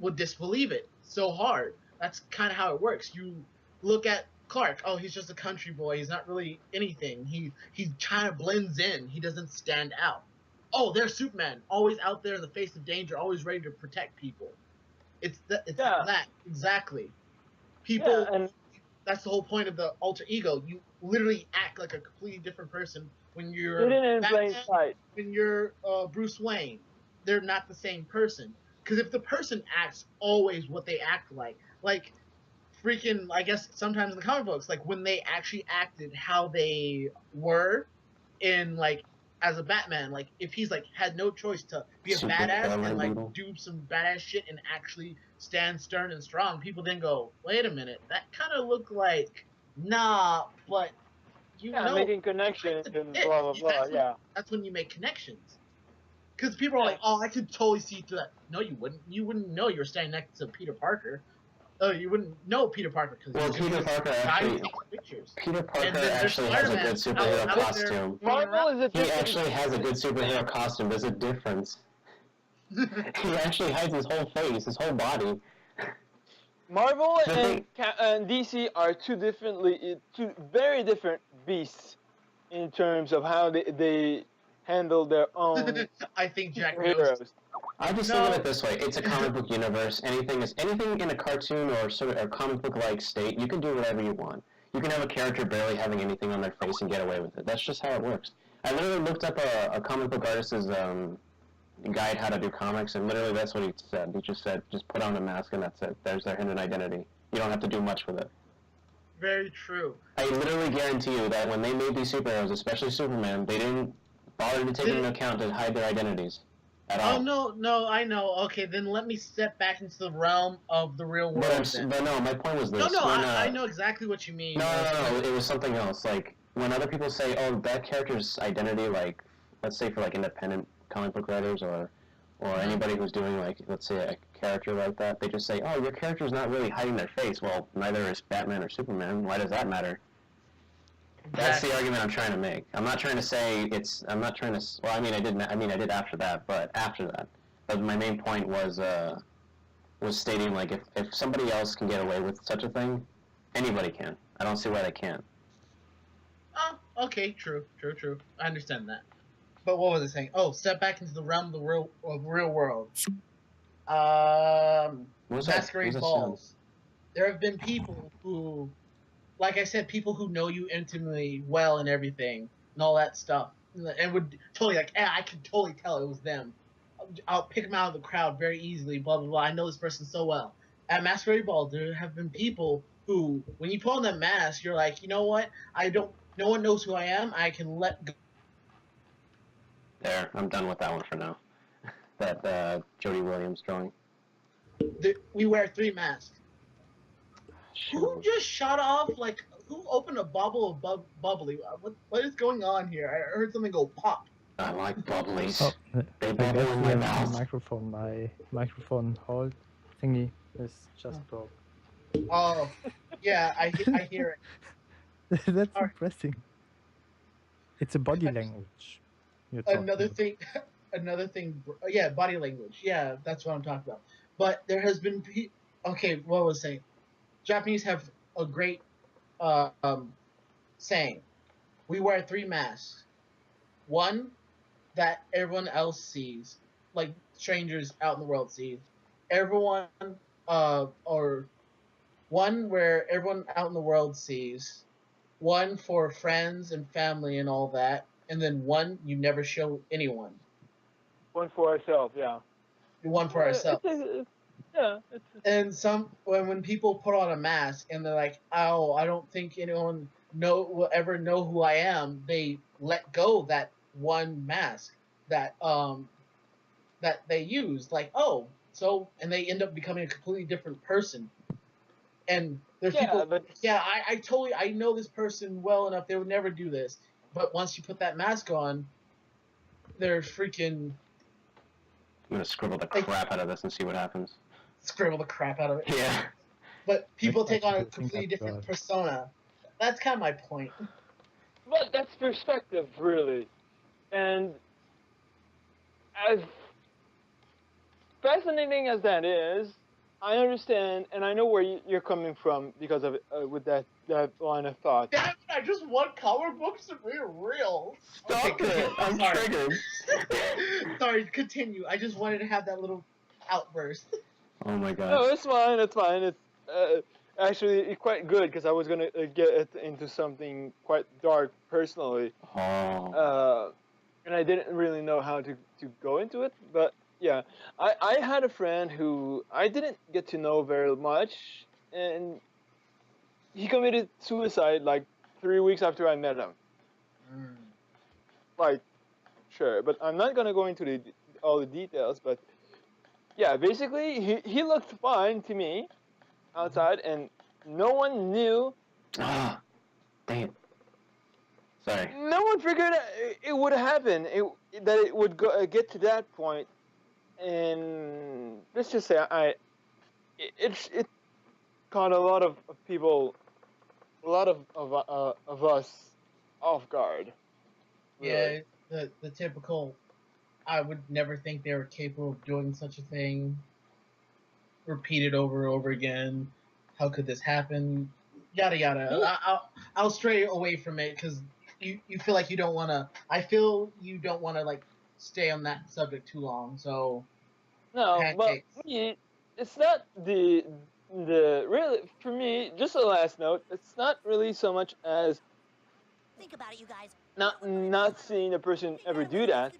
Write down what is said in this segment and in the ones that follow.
would disbelieve it so hard. That's kind of how it works. You look at Clark. Oh, he's just a country boy. He's not really anything. He kind of blends in. He doesn't stand out. Oh, there's Superman, always out there in the face of danger, always ready to protect people. It's Yeah. that exactly. Yeah, People. and That's the whole point of the alter ego. You literally act like a completely different person when you're hidden in plain Batman, sight. when you're Bruce Wayne. They're not the same person. Because if the person acts always what they act like freaking, I guess sometimes in the comic books, like when they actually acted how they were in like as a Batman, like if he's like had no choice to be a Super badass and like Labradoodle. do some badass shit and actually stand stern and strong, people then go, wait a minute, that kind of looked like nah, but you Yeah, know, making he likes connections to and dick. blah blah blah. Yeah. That's when you make connections. Because people are Yeah. like, oh, I could totally see through that. No, you wouldn't. You wouldn't know you were standing next to Peter Parker. Oh, you wouldn't know Peter Parker because Well, he's just Peter this Parker guy who actually, takes pictures. Peter And Parker then there's actually has a Spider-Man good superhero out there costume. running Marvel is a He different. actually has a good superhero costume. There's a difference. around. He actually hides his whole face, his whole body. Marvel The and, thing- and DC are two very different beasts in terms of how they handle their own I think Jack knows. heroes. I just No. think of it this way: it's a comic book universe. Anything in a cartoon or sort of a comic book like state, you can do whatever you want. You can have a character barely having anything on their face and get away with it. That's just how it works. I literally looked up a comic book artist's guide how to do comics, and literally that's what he said. He just said, just put on a mask and that's it. There's their hidden identity. You don't have to do much with it. Very true. I literally guarantee you that when they made these superheroes, especially Superman, they didn't bother to take into account to hide their identities at all. Oh no, I know. Okay, then let me step back into the realm of the real world. But no, my point was this. No, when, I know exactly what you mean. No, it was something else. Like, when other people say, oh, that character's identity, like, let's say for, like, independent comic book writers or anybody who's doing, like, let's say a character like that, they just say, oh, your character's not really hiding their face. Well, neither is Batman or Superman. Why does that matter? That's the argument I'm trying to make. I'm not trying to say I'm not trying to, well, I did after that, but after that. But my main point was stating, like, if somebody else can get away with such a thing, anybody can. I don't see why they can't. Oh, okay, true. I understand that. But what was I saying? Oh, step back into the realm of the real world. Masquerade Balls. There have been people who, like I said, people who know you intimately well and everything, and all that stuff, and would totally like, I could totally tell it was them. I'll pick them out of the crowd very easily. Blah blah blah. I know this person so well. At Masquerade Ball, there have been people who, when you put on that mask, you're like, you know what? No one knows who I am. I can let go. There, I'm done with that one for now. That Jody Williams drawing. We wear 3 masks. Who just shot off, like, who opened a bubble of bubbly? What is going on here? I heard something go pop. I like bubblies. Oh, They I bubble guess in my my mouth. microphone hold thingy is just broke. Oh, yeah, I hear it. That's Alright. impressive. It's a body language. You're talking Another about. thing, yeah, body language. Yeah, that's what I'm talking about. But there has been, okay, what was I saying? Japanese have a great saying. We wear 3 masks. One that everyone else sees, like strangers out in the world sees. Everyone, or one where everyone out in the world sees. One for friends and family and all that, and then one you never show anyone. One for ourselves, yeah. One for ourselves. Yeah. And when people put on a mask and they're like, oh, I don't think anyone will ever know who I am, they let go that one mask that they use. Like, oh, so, and they end up becoming a completely different person. And there's people, but yeah, I know this person well enough, they would never do this. But once you put that mask on, they're freaking I'm gonna scribble the crap out of this and see what happens. scribble the crap out of it. Yeah. But people Next take on time a I think completely that's different right. persona. That's kind of my point. But that's perspective, really. And as fascinating as that is, I understand, and I know where you're coming from because of with that line of thought. Damn it, I just want comic books to be real. Stop it! I'm sorry. triggered. Sorry, continue. I just wanted to have that little outburst. Oh my god. No, it's fine. It's fine. It's actually quite good because I was gonna get into something quite dark personally, Oh. and I didn't really know how to go into it. But yeah, I had a friend who I didn't get to know very much, and he committed suicide like 3 weeks after I met him. Like, sure, but I'm not gonna go into all the details. But yeah, basically, he looked fine to me outside, and no one knew. Ah. Dang it. Sorry. No one figured it would happen. That it would get to that point, and let's just say it caught a lot of people, a lot of us off guard. Yeah, the typical. I would never think they were capable of doing such a thing. Repeated over and over again. How could this happen? Yada yada. I'll stray away from it because you feel like you don't want to. I feel you don't want to like stay on that subject too long. So No, but pancakes. for me, it's not the really for me. Just a last note. It's not really so much as Think about it, you guys. not seeing a person ever do that.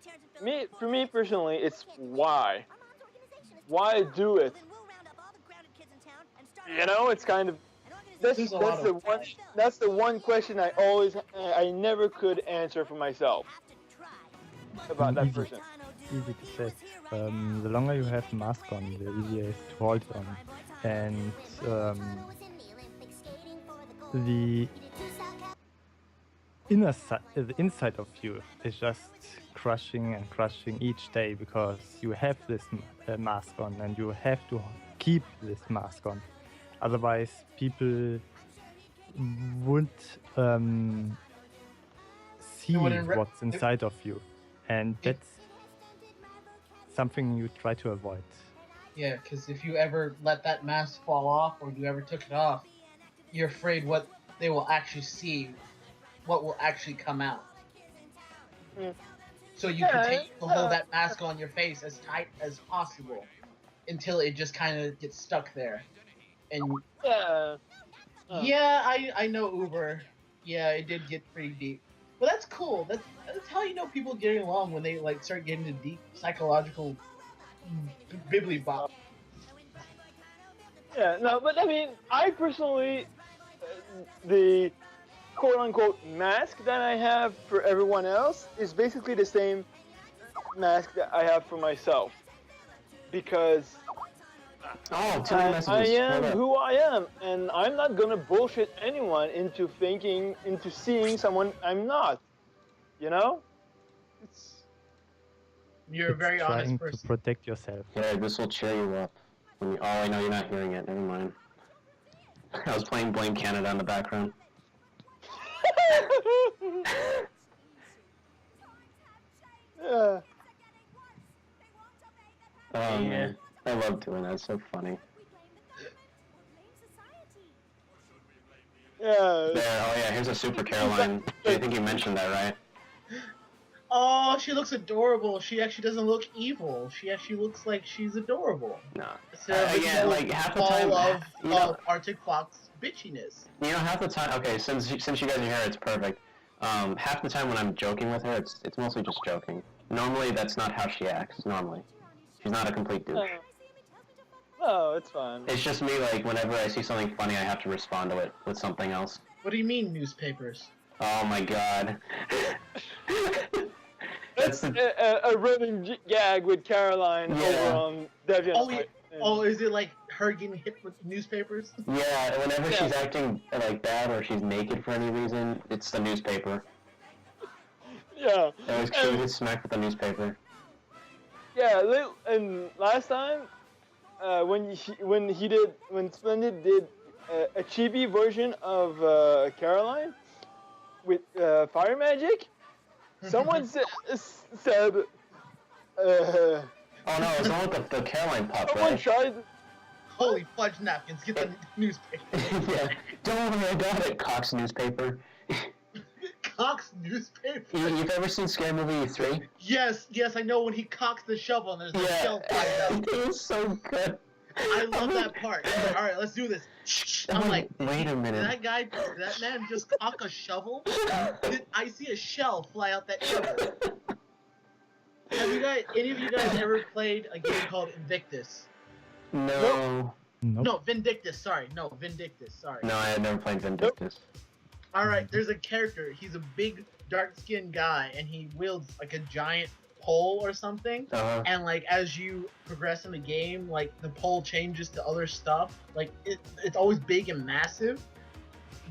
For me personally, it's why. Why do it? You know, it's kind of There's a lot of- that's the one question I never could answer for myself about that person. Easy to say. The longer you have the mask on, the easier it is to hold on. And the the inside of you is just crushing and crushing each day because you have this mask on and you have to keep this mask on. Otherwise, people would see what's inside of you, and that's something you try to avoid. Yeah, because if you ever let that mask fall off or you ever took it off, you're afraid what they will actually see, what will actually come out. So you continue to hold that mask on your face as tight as possible until it just kind of gets stuck there. And yeah, I know Uber. Yeah, it did get pretty deep. But that's cool. That's how you know people getting along when they like start getting into deep psychological bibbly bop. Yeah, no, but I mean, I personally, the quote-unquote mask that I have for everyone else is basically the same mask that I have for myself. Because Oh, too many messages. I am Hold up. who I am, and I'm not gonna bullshit anyone into seeing someone I'm not. You know? You're a It's very honest trying person. to protect yourself. Yeah, this will cheer you up. Oh, I know you're not hearing it. Never mind. I was playing Blame Canada in the background. Yeah. Oh man, I love doing that. It's so funny. Yeah. There. Oh yeah. Here's a Super Caroline. I think you mentioned that, right? Oh, she looks adorable. She actually doesn't look evil. She actually looks like she's adorable. No. Instead of Again, this like half the ball time, of you know, Arctic Fox bitchiness. half the time. Okay, since you guys are here, it's perfect. Half the time when I'm joking with her, it's mostly just joking. Normally, that's not how she acts. Normally, she's not a complete douche. No, it's fine. It's just me. Like whenever I see something funny, I have to respond to it with something else. What do you mean newspapers? Oh my god. That's the. A running gag with Caroline Yeah. over on Deviant. Oh, yeah. Oh, is it like her getting hit with newspapers? Yeah, whenever Yeah. she's acting like bad or she's naked for any reason, it's the newspaper. Yeah. I always she always gets smacked with the newspaper. Yeah, and last time, when Splendid did a chibi version of Caroline with fire magic, someone said. Oh no, it's not with the Caroline pup, Someone right? tried. Holy fudge napkins! Get the newspaper. Yeah. Don't worry, I got it. Cox newspaper. Cox newspaper. You've ever seen Scary Movie 3? Yes, I know when he cocks the shovel and there's a shell flies out. It was so good. I love that part. He's like, all right, let's do this. I'm like, wait a minute. did that man just cock a shovel? I see a shell fly out that shovel. Have you guys, any of you guys ever played a game called Invictus? No. Nope. No, Vindictus, sorry. No, Vindictus, sorry. No, I had never played Vindictus. Alright, there's a character. He's a big, dark-skinned guy, and he wields, like, a giant pole or something. Uh-huh. And, like, as you progress in the game, like, the pole changes to other stuff. Like, it's always big and massive.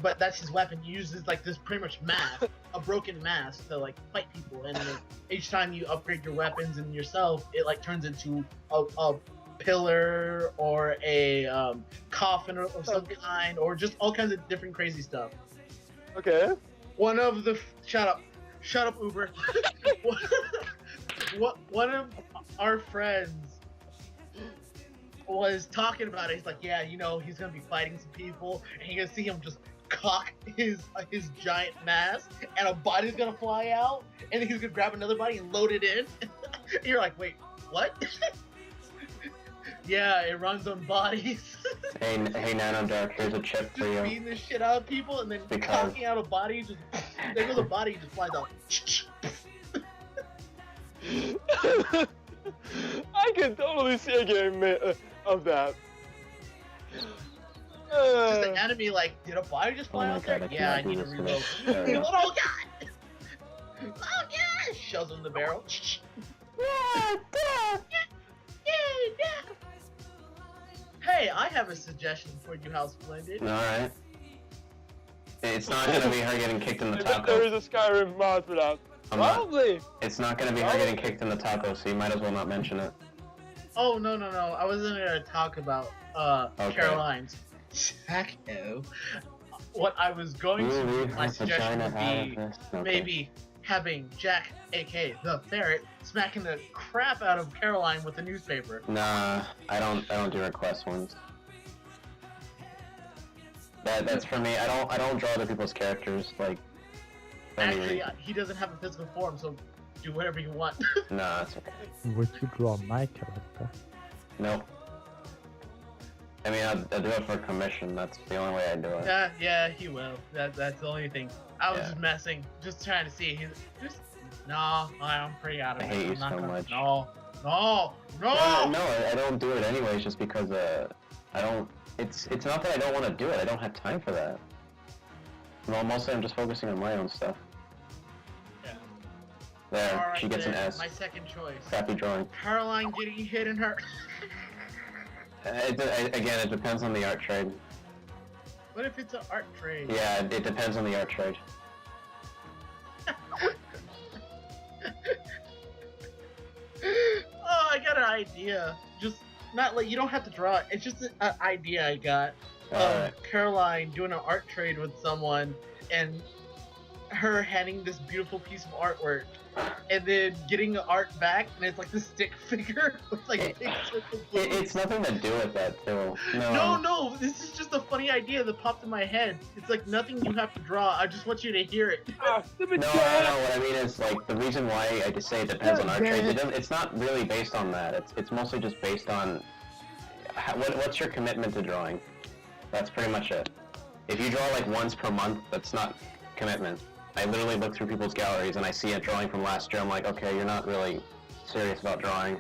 But that's his weapon. He uses, like, this pretty much mask, a broken mask, to, like, fight people. And then each time you upgrade your weapons and yourself, it, like, turns into a pillar or a coffin of some kind, or just all kinds of different crazy stuff. Okay. One of the shut up Uber. One of our friends was talking about it. He's like, yeah, you know, he's gonna be fighting some people, and you're gonna see him just cock his giant mask, and a body's gonna fly out, and then he's gonna grab another body and load it in. And you're like, wait, what? Yeah, it runs on bodies. Hey, Nano Dark, here's a chip for Just you. beating the shit out of people and then Because- cocking out a body, just there goes a body, just flies out. I can totally see a game of that. Just the enemy, like, did a body just fly Oh my out God, there? I Yeah, I cannot need do to this reload. today. Reload, oh god! Oh god! Shoves him in the barrel. Hey, I have a suggestion for you, House Splendid. Alright. It's not gonna be her getting kicked in the There taco. is a Skyrim mod for that. I'm not- Probably. It's not gonna be her getting kicked in the taco, so you might as well not mention it. Oh, no. I wasn't gonna talk about, Okay. Caroline's taco. What I was going to, Ooh, my suggestion would be Okay. maybe having Jack, aka the ferret, smacking the crap out of Caroline with a newspaper. Nah, I don't do request ones. That's for me. I don't draw other people's characters like. for any Actually, reason. he doesn't have a physical form, so do whatever you want. Nah, it's okay. Would you draw my character? Nope. I mean, I do it for commission. That's the only way I do it. Yeah, he will. That's the only thing. I was Yeah. just messing, just trying to see. No, I'm pretty out of I it. hate you I'm not so gonna- much. No. No, I don't do it anyways. Just because I don't. It's not that I don't want to do it. I don't have time for that. Well, mostly I'm just focusing on my own stuff. Yeah. There, Alright, she gets an then, S. my second choice. Crappy drawing. Caroline getting hit in her. Again, it depends on the art trade. What if it's an art trade? Yeah, it depends on the art trade. Oh, I got an idea. Just not like you don't have to draw it. It's just an idea I got of Alright. Caroline doing an art trade with someone and her handing this beautiful piece of artwork and then getting the art back and it's like this stick figure with like big circle blues. It's nothing to do with that, too. No, this is just a funny idea that popped in my head. It's like nothing you have to draw. I just want you to hear it. Ah, stupid No, cat. what I mean is, like, the reason why I just say it depends on art trades, it's not really based on that. It's mostly just based on what's your commitment to drawing. That's pretty much it. If you draw, like, once per month, that's not commitment. I literally look through people's galleries and I see a drawing from last year, I'm like, okay, you're not really serious about drawing.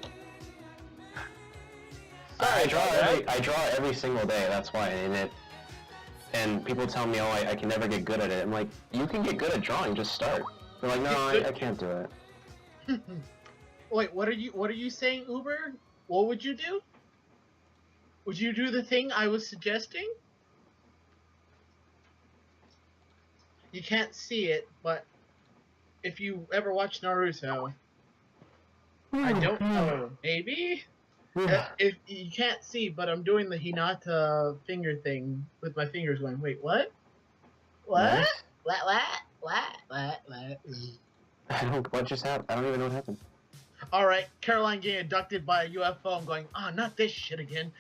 I draw every single day, that's why, and people tell me, oh, I can never get good at it. I'm like, you can get good at drawing, just start. They're like, no, I can't do it. Wait, what are you saying, Uber? What would you do? Would you do the thing I was suggesting? You can't see it, but if you ever watch Naruto, I don't know, maybe? If you can't see, but I'm doing the Hinata finger thing with my fingers going, wait, what? What? Nice. What? What just happened? I don't even know what happened. Alright, Caroline getting abducted by a UFO. I'm going, ah, not this shit again.